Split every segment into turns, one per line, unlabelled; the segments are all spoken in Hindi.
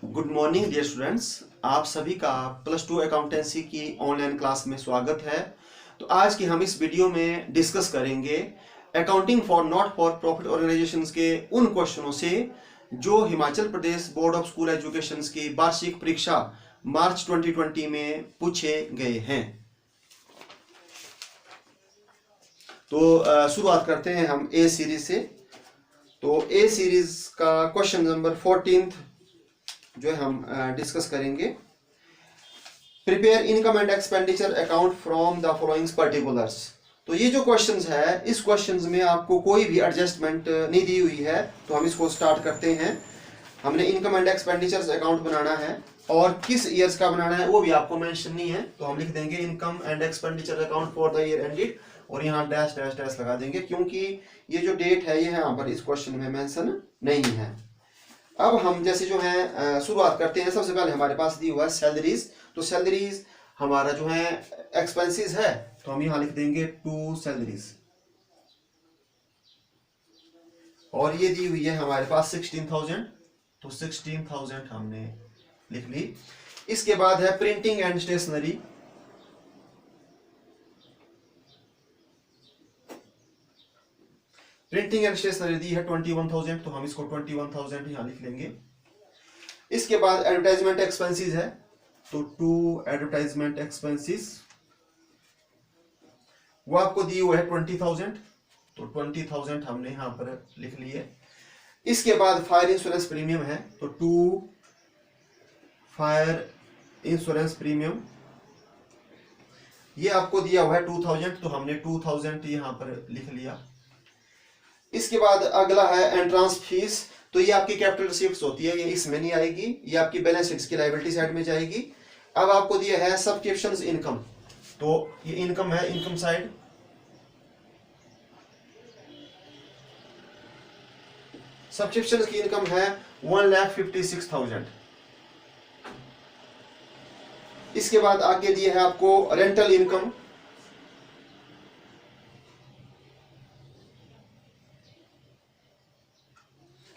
Good morning dear students. आप सभी का प्लस टू अकाउंटेंसी की ऑनलाइन क्लास में स्वागत है। तो आज की हम इस वीडियो में डिस्कस करेंगे accounting for not for profit organisations के उन क्वेश्चनों से जो Himachal Pradesh board of school education की वार्षिक परीक्षा मार्च 2020 में पूछे गए हैं। तो शुरुआत करते हैं हम ए सीरीज से। तो ए सीरीज का क्वेश्चन नंबर 14 जो है हम डिस्कस करेंगे। Prepare income and expenditure account from the following particulars. तो ये जो क्वेश्चंस है, इस क्वेश्चंस में आपको कोई भी एडजस्टमेंट नहीं दी हुई है, तो हम इसको स्टार्ट करते हैं। हमने इनकम एंड एक्सपेंडिचर्स अकाउंट बनाना है और किस ईयर्स का बनाना है वो भी आपको मेंशन नहीं है, तो हम लिख देंगे income and expenditure account for the year ended और यहाँ डैश डैश डैश लगा देंगे, क्योंकि ये जो डेट है ये यहाँ पर इस क्वेश्चन में मेंशन नहीं है। अब हम जैसे जो है शुरुआत करते हैं। सबसे पहले हमारे पास दी हुआ है सैलरीज। तो सैलरीज हमारा जो है एक्सपेंसेस है, तो हम यहाँ लिख देंगे टू सैलरीज और ये दी हुई है हमारे पास 16,000, तो 16,000 हमने लिख ली। इसके बाद है printing and stationery. Printing and stationery दी है 21,000, तो हम इसको 21,000 यहां लिख लेंगे। इसके बाद एडवर्टाइजमेंट एक्सपेंसेस है, तो टू एडवर्टाइजमेंट एक्सपेंसेस वो आपको दी हुआ है 20,000, तो 20,000 हमने यहां पर लिख लिए। इसके बाद फायर इंश्योरेंस प्रीमियम है, तो टू फायर इंश्योरेंस प्रीमियम ये आपको दिया हुआ है 2,000, तो हमने 2,000 यहां पर लिख लिया। इसके बाद अगला है एंट्रांस फीस। तो ये आपकी कैपिटल रिसीट्स होती है, ये इसमें नहीं आएगी, ये आपकी बैलेंस शीट की लायबिलिटी साइड में जाएगी। अब आपको दिया है सब्सक्रिप्शंस इनकम, तो ये इनकम है, इनकम साइड। सब्सक्रिप्शंस की इनकम है 1,56,000। इसके बाद आगे दिया है आपको रेंटल इनकम,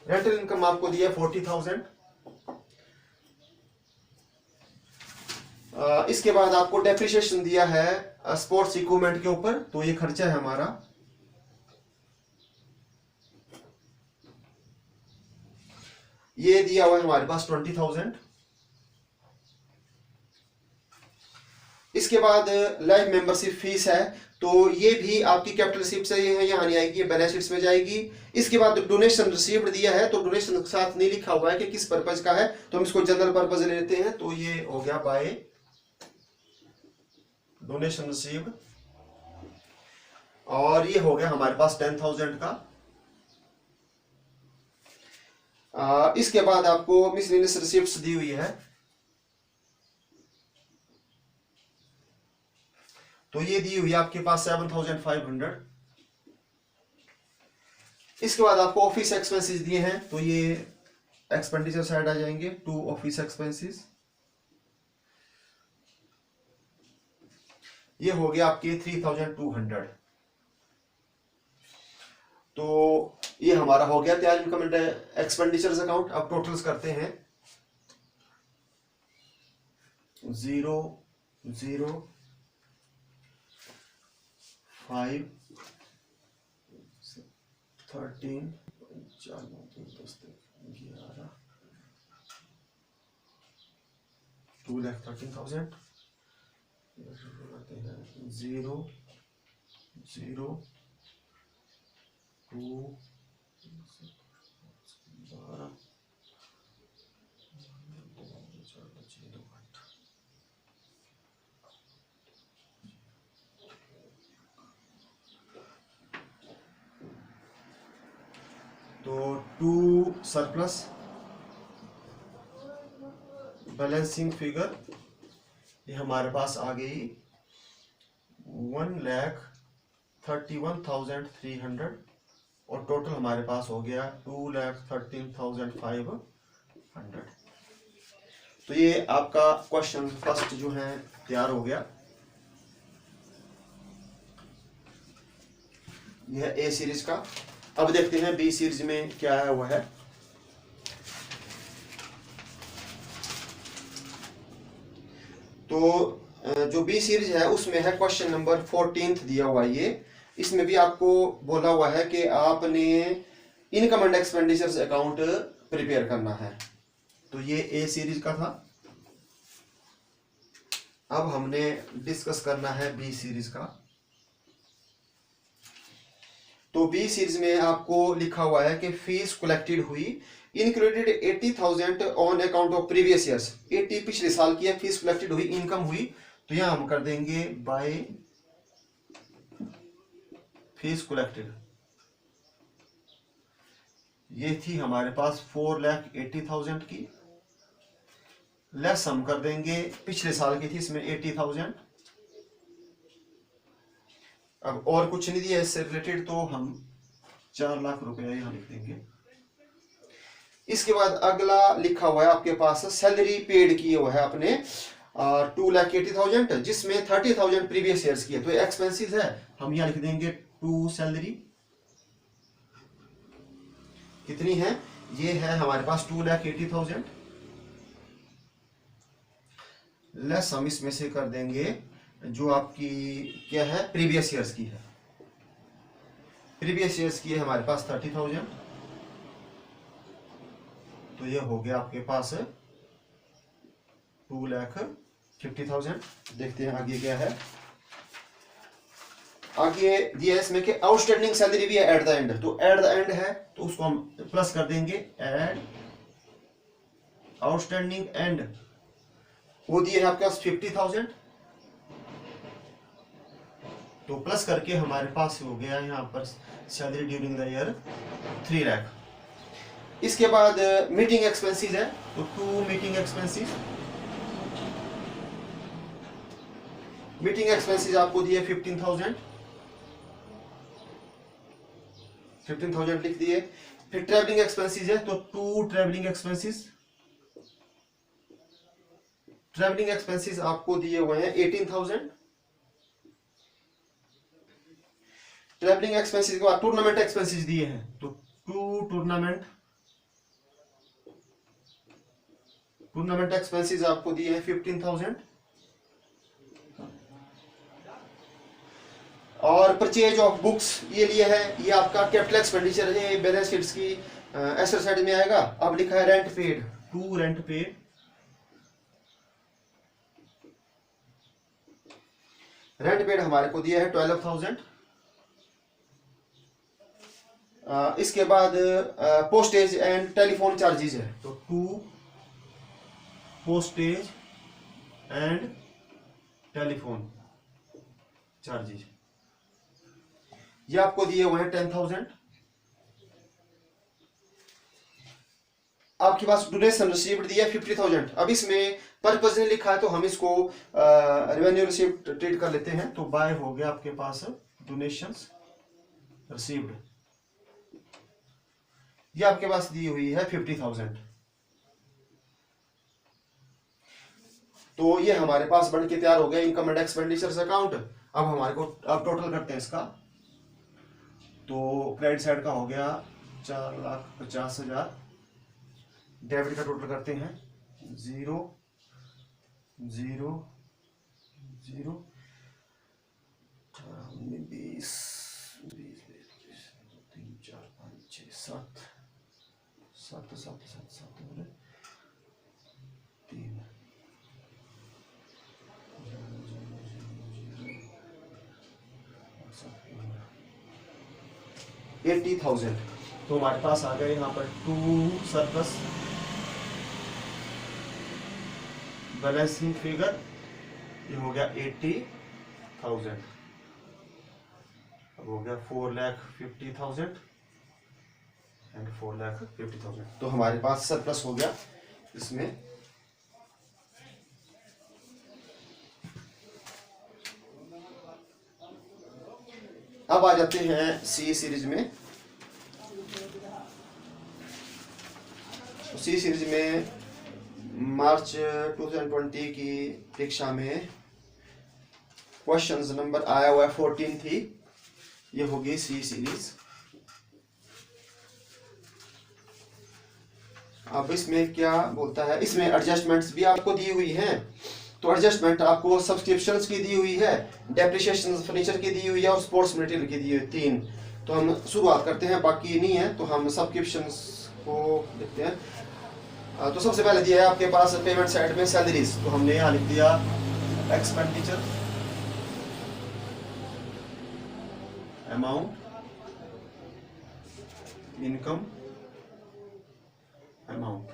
रेंटल इनकम आपको दिया 40,000। इसके बाद आपको डेप्रिसिएशन दिया है स्पोर्ट्स इक्विपमेंट के ऊपर, तो ये खर्चा है हमारा। ये दिया हुआ है हमारे पास 20,000। इसके बाद लाइफ मेंबरशिप फीस है, तो ये भी आपकी कैपिटल रिसीप्ट से है, यहाँ नहीं आएगी, बैलेंस शीट्स में जाएगी। इसके बाद डोनेशन रिसीव्ड दिया है, तो डोनेशन के साथ नहीं लिखा हुआ है कि किस पर्पज का है, तो हम इसको जनरल पर्पज ले लेते हैं। तो ये हो गया बाय डोनेशन रिसीव्ड और ये हो गया हमारे पास 10,000 का। इसके बाद आपको मिसलेनियस रिसीप्ट्स दी हुई है, तो ये दी हुई है आपके पास 7,500। इसके बाद आपको ऑफिस एक्सपेंसेस दिए हैं, तो ये एक्सपेंडिचर साइड आ जाएंगे, टू ऑफिस एक्सपेंसेस। ये हो गया आपके 3,200। तो ये हमारा हो गया तैयार इनकम एंड एक्सपेंडिचर्स अकाउंट। अब टोटल्स करते हैं। 0 0 5 13 11 2,13,000 करते हैं। 0 0 2 12 तो टू सरप्लस बैलेंसिंग फिगर ये हमारे पास आ गई 1,31,300 और टोटल हमारे पास हो गया 2,13,500। तो ये आपका क्वेश्चन फर्स्ट जो है तैयार हो गया। यह ए सीरीज का। अब देखते हैं बी सीरीज में क्या है वो है। तो जो बी सीरीज है उसमें है क्वेश्चन नंबर 14 दिया हुआ ये। इसमें भी आपको बोला हुआ है कि आपने income and expenditures account prepare करना है। तो ये ए सीरीज का था। अब हमने डिस्कस करना है बी सीरीज का। तो बी सीरीज में आपको लिखा हुआ है कि फीस कलेक्टेड हुई included 80,000 on account of previous years. 80 पिछले साल की है, फीस कलेक्टेड हुई, इनकम हुई, तो यहां हम कर देंगे बाय फीस कलेक्टेड। ये थी हमारे पास 4,80,000 की, लेस हम कर देंगे पिछले साल की थी, इसमें 80,000। अब और कुछ नहीं दिया इससे रिलेटेड, तो हम 4 लाख रुपया यहां लिख देंगे। इसके बाद अगला लिखा हुआ है आपके पास सैलरी पेड की हुआ है अपने 2,80,000, जिसमें 30,000 प्रीवियस ईयर्स की है, तो एक्सपेंसिस है, हम यहां लिख देंगे टू सैलरी। कितनी है? ये है हमारे पास 2,80,000, लेस हम इसमें से कर देंगे जो आपकी क्या है प्रीवियस ईयर्स की है। प्रीवियस ईयर्स की है हमारे पास 30,000, तो ये हो गया आपके पास 2,50,000। देखते हैं आगे क्या है। आगे दिया है इसमें कि आउटस्टैंडिंग सैलरी भी है एट द एंड, तो एट द एंड है तो उसको हम प्लस कर देंगे। एड आउटस्टैंडिंग एंड वो दिए है आपके पास 50,000, तो प्लस करके हमारे पास हो गया यहाँ पर salary during the year 3 lakh. इसके बाद मीटिंग एक्सपेंसेस है, तो 2 मीटिंग एक्सपेंसेस। मीटिंग एक्सपेंसेस आपको दिए 15,000 लिख दिए। फिर ट्रैवलिंग एक्सपेंसेस है, तो 2 ट्रैवलिंग एक्सपेंसेस। ट्रैवलिंग एक्सपेंसेस आपको दिए हुए हैं 18,000। ट्रैवलिंग एक्सपेंसेस के बाद टूर्नामेंट एक्सपेंसेस दिए हैं, तो 2 टूर्नामेंट एक्सपेंसेस आपको दिए हैं 15,000। और परचेज ऑफ बुक्स ये लिए है, ये आपका कैपिटल एक्सपेंडिचर है, बैलेंस शीट्स की एसेट साइड में आएगा। अब लिखा है rent paid, 2 rent paid. Rent paid हमारे को दिया है 12,000। इसके बाद पोस्टेज एंड टेलीफोन चार्जेस है, तो 2 पोस्टेज एंड टेलीफोन चार्जेस, ये आपको दिए हुए हैं 10,000। आपके पास डोनेशन रिसीव्ड दिया 50,000। अब इसमें पर्पज नहीं लिखा है, तो हम इसको रेवेन्यू रिसीव्ड ट्रीट कर लेते हैं, तो बाय हो गया आपके पास डोनेशंस रिसीव्ड, ये आपके पास दी हुई है 50,000। तो ये हमारे पास बन के तैयार हो गया इनकम एंड एक्सपेंडिचर्स अकाउंट। अब हमारे को अब टोटल करते हैं इसका, तो क्रेडिट साइड का हो गया 4,50,000। डेबिट का टोटल करते हैं 0 0 0 20 20 3 4 5 6 7 7 7 7 7 3 80,000। तो हमारे पास आ गए यहाँ पर 2 सरप्लस बैलेंसिंग फिगर, ये हो गया 80,000। अब हो गया 4,50,000 एंड 4,50,000, तो हमारे पास सरप्लस हो गया इसमें। अब आ जाते हैं सी सीरीज में। सी सीरीज में मार्च 2020 की परीक्षा में क्वेश्चंस नंबर आया हुआ है 14 थी, ये होगी सी सीरीज। अब इसमें क्या बोलता है, इसमें एडजस्टमेंट्स भी आपको दी हुई हैं, तो एडजस्टमेंट आपको सब्सक्रिप्शंस की दी हुई है, डेप्रिसिएशन फर्नीचर की दी हुई है और स्पोर्ट्स मटेरियल की दी हुई है, 3। तो हम शुरुआत करते हैं, बाकी नहीं है तो हम सब्सक्रिप्शंस को देखते हैं। तो सबसे पहले दिया है आपके पास पेमेंट साइड में सैलरीज, तो हमने यहाँ लिख दिया एक्सपेंडिचर अमाउंट, इनकम अमाउंट।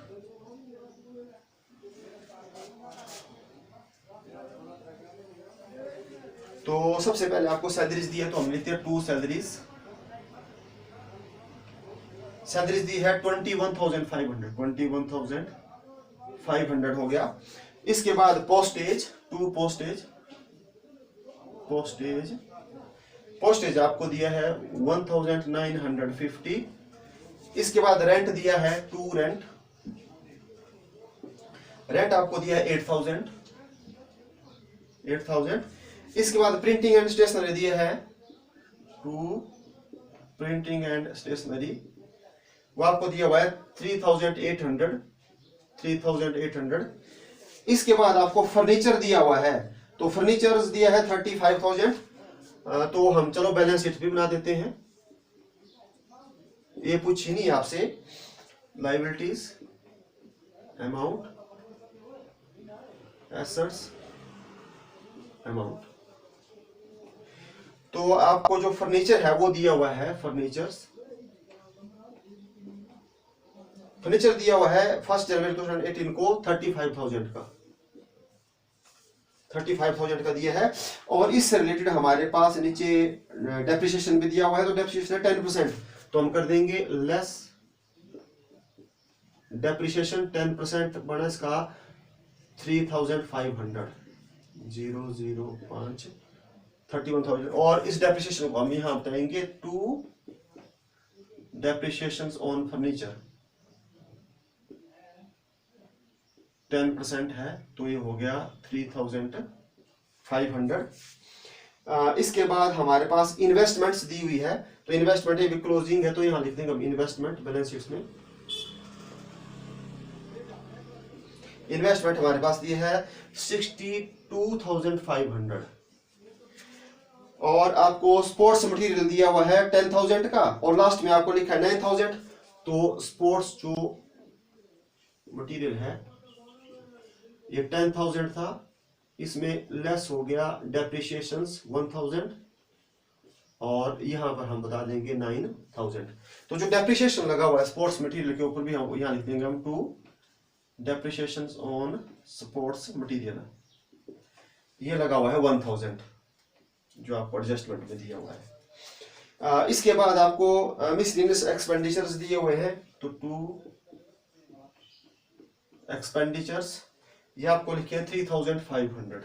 तो सबसे पहले आपको सैलरीज दी है तो हम लिखते हैं 2 सैलरीज। सैलरीज दी है 21,500, 21,500 हो गया। इसके बाद पोस्टेज, 2 पोस्टेज, पोस्टेज आपको दिया है 1,950। इसके बाद रेंट दिया है 2 रेंट, रेंट आपको दिया है 8,000। इसके बाद प्रिंटिंग एंड स्टेशनरी दिया है 2 प्रिंटिंग एंड स्टेशनरी, वो आपको दिया हुआ है 3,800। इसके बाद आपको फर्नीचर दिया हुआ है, तो फर्नीचर दिया है 35,000। तो हम चलो बैलेंस शीट भी बना देते हैं, ये पूछी नहीं आपसे। Liabilities amount, assets amount. तो आपको जो फर्नीचर है वो दिया हुआ है, फर्नीचर दिया हुआ है 1 जनवरी 2018 को 35,000 का, 35,000 का दिया है। और इससे रिलेटेड हमारे पास नीचे डेप्रिसिएशन भी दिया हुआ है, तो डेप्रिसिएशन है 10%, तो हम कर देंगे लेस डेप्रिसिएशन 10% बना इसका 3,500, 005 31,000। और इस डेप्रिसिएशन को हम यहां बताएंगे 2 डेप्रिसिएशंस ऑन फर्नीचर 10% है, तो ये हो गया 3,500। इसके बाद हमारे पास इन्वेस्टमेंट्स दी हुई है, तो इन्वेस्टमेंट ये भी क्लोजिंग है, तो यहां लिख देंगे हम इन्वेस्टमेंट बैलेंस शीट में। इन्वेस्टमेंट हमारे पास ये है 62,500। और आपको स्पोर्ट्स मटेरियल दिया हुआ है 10,000 का, और लास्ट में आपको लिखा है 9,000। तो स्पोर्ट्स जो मटेरियल है ये 10,000 था, इसमें लेस हो गया डेप्रिसिएशंस 1,000, और यहां पर हम बता देंगे 9,000। तो जो डेप्रिसिएशन लगा हुआ है स्पोर्ट्स मटेरियल के ऊपर भी हम यहां लिख देंगे हम 2 डेप्रिसिएशंस ऑन स्पोर्ट्स मटेरियल, ये लगा हुआ है 1,000 जो आपको एडजस्टमेंट में दिया हुआ है। इसके बाद आपको मिसलेनियस एक्सपेंडिचर्स दिए हुए हैं, तो 2 एक्सपेंडिचर्स, ये आपको लिखे हैं 3,500।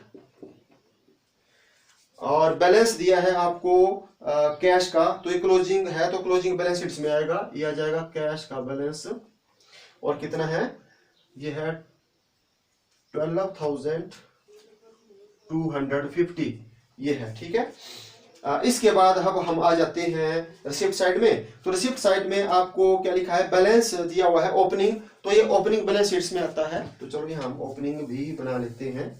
और बैलेंस दिया है आपको कैश का, तो ये क्लोजिंग है, तो क्लोजिंग बैलेंस शीट्स में आएगा, ये आ जाएगा कैश का बैलेंस, और कितना है, ये है 12,250, ये है, ठीक है। इसके बाद अब हम आ जाते हैं रिसिप्ट साइड में। तो रिसिप्ट साइड में आपको क्या लिखा है, बैलेंस दिया हुआ है ओपनिंग, तो ये ओपनिंग बैलेंस शीट्स में आता है। तो चलो हम ओपनिंग भी बना लेते हैं,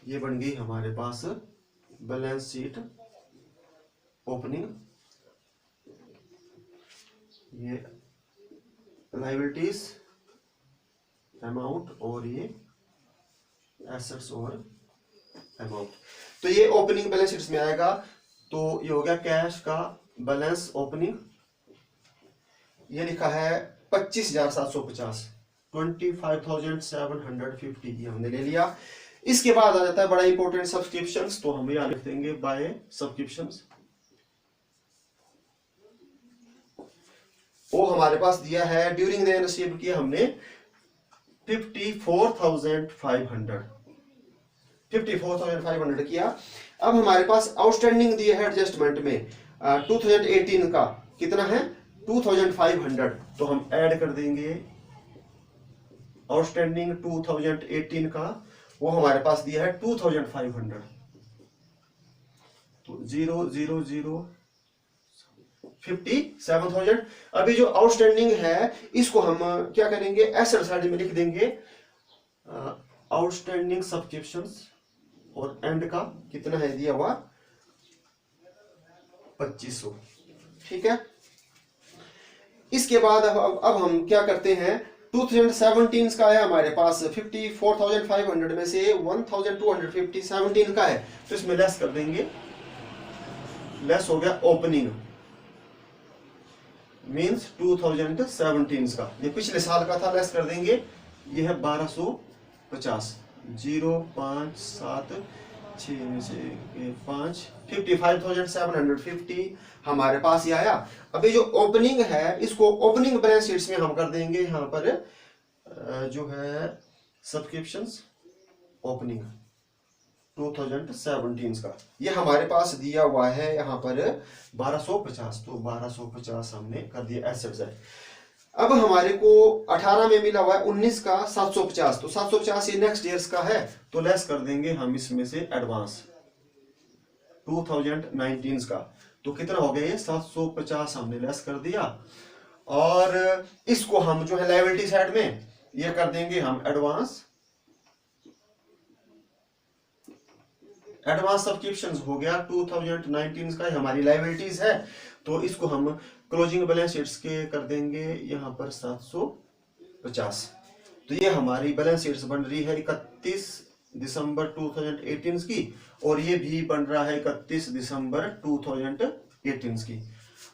ये बन गई हमारे पास बैलेंस शीट ओपनिंग। ये लायबिलिटीज अमाउंट और ये एसेट्स और अमाउंट, तो ये ओपनिंग बैलेंस शीट्स में आएगा। तो ये हो गया कैश का बैलेंस ओपनिंग, ये लिखा है 25,750, 25,750, ये हमने ले लिया। इसके बाद आ जाता है बड़ा इंपॉर्टेंट सब्सक्रिप्शंस, तो हम यहाँ लिख देंगे बाय सब्सक्रिप्शंस। वो हमारे पास दिया है ड्यूरिंग द ईयर रिसीव किया हमने 54,500 किया। अब हमारे पास आउटस्टैंडिंग दिया है एडजस्टमेंट में 2018 का कितना है 2,500, तो हम ऐड कर देंगे आउटस्टैंडिंग 2018 का, वो हमारे पास दिया है 2,500, तो 57,000। अभी जो आउटस्टैंडिंग है इसको हम क्या करेंगे, एसेट साइड में लिख देंगे आउटस्टैंडिंग सब्सक्रिप्शंस और एंड का कितना है दिया हुआ 2500। ठीक है, इसके बाद अब हम क्या करते हैं, 2017 का है हमारे पास 54,500 में से 1,250 17 का है, तो इसमें लेस कर देंगे। लेस हो गया ओपनिंग मींस 2017 का, ये पिछले साल का था, लेस कर देंगे। ये है 1250, 0,5,7,6,5 55,750 हमारे पास ये आया। अभी जो ओपनिंग है इसको ओपनिंग बैलेंस शीट्स में हम कर देंगे यहाँ पर जो है सब्सक्रिप्शंस ओपनिंग 2017 का, ये हमारे पास दिया हुआ है यहाँ पर 1250, तो 1250 हमने कर दिया एसेट्स है। अब हमारे को 18 में मिला हुआ है 19 का 750, तो 750 ये नेक्स्ट ईयर्स का है, तो लेस कर देंगे हम इसमें से एडवांस 2019 का, तो कितना हो गया ये 750 हमने लेस कर दिया। और इसको हम जो है लायबिलिटी साइड में ये कर देंगे हम एडवांस सब्सक्रिप्शंस हो गया 2019 का, हमारी लायबिलिटीज है, तो इसको हम क्लोजिंग बैलेंस शीट्स के कर देंगे यहाँ पर 750। तो ये हमारी बैलेंस शीट्स बन रही है 31 दिसंबर 2018 की, और ये भी बन रहा है 31 दिसंबर 2018 की,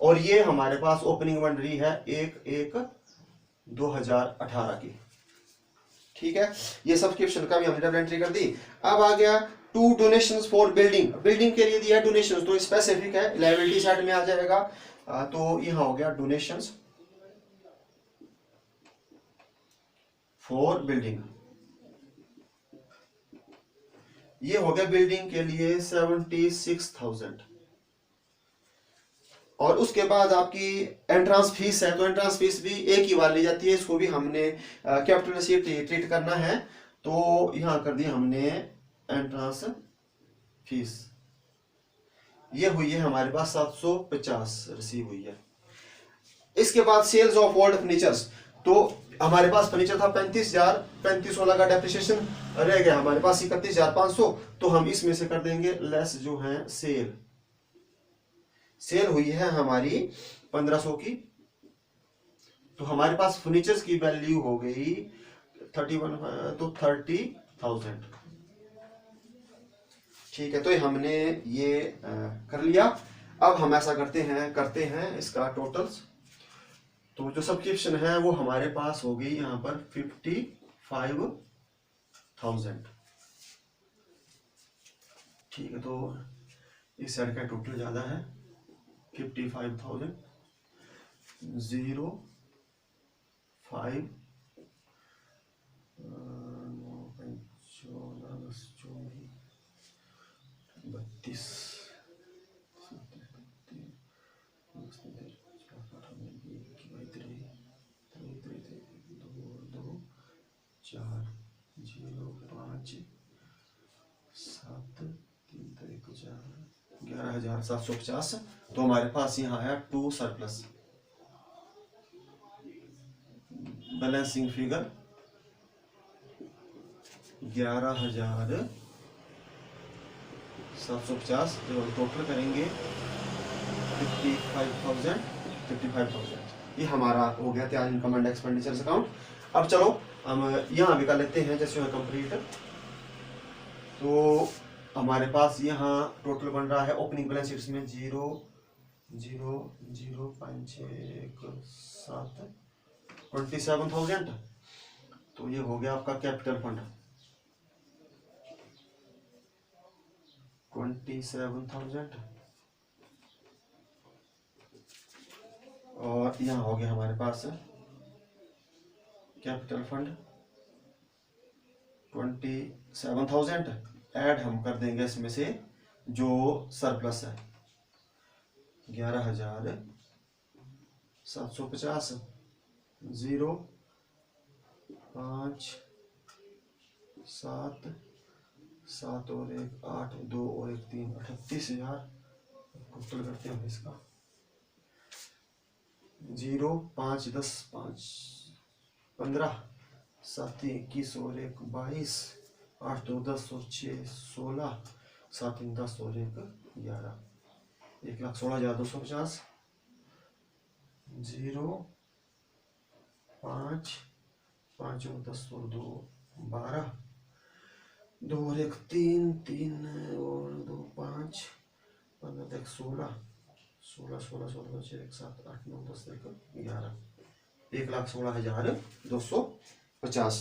और ये हमारे पास ओपनिंग बन रही है 1/1/2018 की। ठीक है, ये सब्सक्रिप्शन का भी हमने डबल एंट्री कर दी। अब आ गया 2 डोनेशंस फॉर बिल्डिंग, बिल्डिंग के लिए दिया डोनेशंस, तो स्पेसिफिक है, लायबिलिटी साइड में आ जाएगा। तो यहां हो गया डोनेशंस फॉर बिल्डिंग, ये हो गया बिल्डिंग के लिए 76,000। और उसके बाद आपकी एंट्रांस फीस है, तो एंट्रांस फीस भी एक ही बार ली जाती है, इसको भी हमने कैपिटल से ट्रीट करना है, तो यहां कर दिया हमने एंट्रांस फीस, ये हुई है हमारे पास 750 रिसीव हुई है। इसके बाद सेल्स ऑफ ओल्ड फर्नीचर्स, तो हमारे पास फर्नीचर था 35,000, 35,16 का डेप्रिसिएशन रह गया हमारे पास 31,500, तो हम इसमें से कर देंगे लेस जो है सेल हुई है हमारी 1500 की, तो हमारे पास फर्नीचर्स की वैल्यू हो गई 31, तो 30,000। ठीक है, तो हमने ये कर लिया। अब हम ऐसा करते हैं इसका टोटल्स, तो जो सब्सक्रिप्शन है वो हमारे पास हो गई यहाँ पर 55,000। ठीक है, तो इस साइड का टोटल ज्यादा है 55,000 0 5 32 11,750, तो हमारे पास यहाँ आया 2 सरप्लस। बैलेंसिंग फिगर 11,750, जब हम टोटल करेंगे 55,000, ये हमारा हो गया तैयार इनकम एंड एक्सपेंडिचर्स अकाउंट। अब चलो हम यहाँ भी कर लेते हैं जैसे है कंप्लीट। तो हमारे पास यहाँ टोटल बन रहा है ओपनिंग बैलेंस शीट्स में 0,0,0,5,1,7 27,000, तो ये हो गया आपका कैपिटल फंड 27,000, और यहाँ हो गया हमारे पास कैपिटल फंड 27,000। ऐड हम कर देंगे इसमें से जो सरप्लस है 11,750 0 5 7 7 और 1 8 2 और 1 3 38,000 टोटल करते हैं इसका 0 5 10 5 15 7 21 और 1 22, 8 2 10 और 6 16, 7 3 10 और 1 11, 1,16,250, 0 5 5 और 10 और 2 12, 2 और 1 3 3 और 2 5, 15 1 16, 16 16 16 6 1 7 8 9 10 1 11, 1,16,250।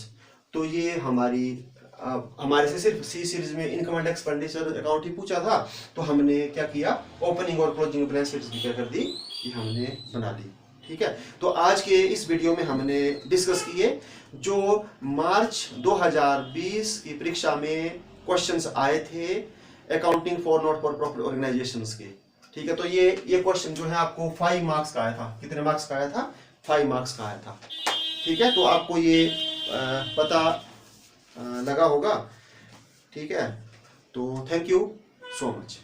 तो ये हमारे से सिर्फ सी सीरीज में इनकम एंड एक्सपेंडिचर अकाउंट ही पूछा था, तो हमने क्या किया, ओपनिंग और क्लोजिंग बैलेंस शीट भी क्या कर दी, कि हमने बना दी। ठीक है, तो आज के इस वीडियो में हमने डिस्कस किए जो मार्च 2020 की परीक्षा में क्वेश्चंस आए थे accounting for not for profit organisations के। ठीक है, तो ये क्वेश्चन जो है आपको 5 मार्क्स का आया था। कितने मार्क्स का आया था? 5 मार्क्स का आया था। ठीक है, तो आपको ये पता लगा होगा। ठीक है, तो थैंक यू सो मच।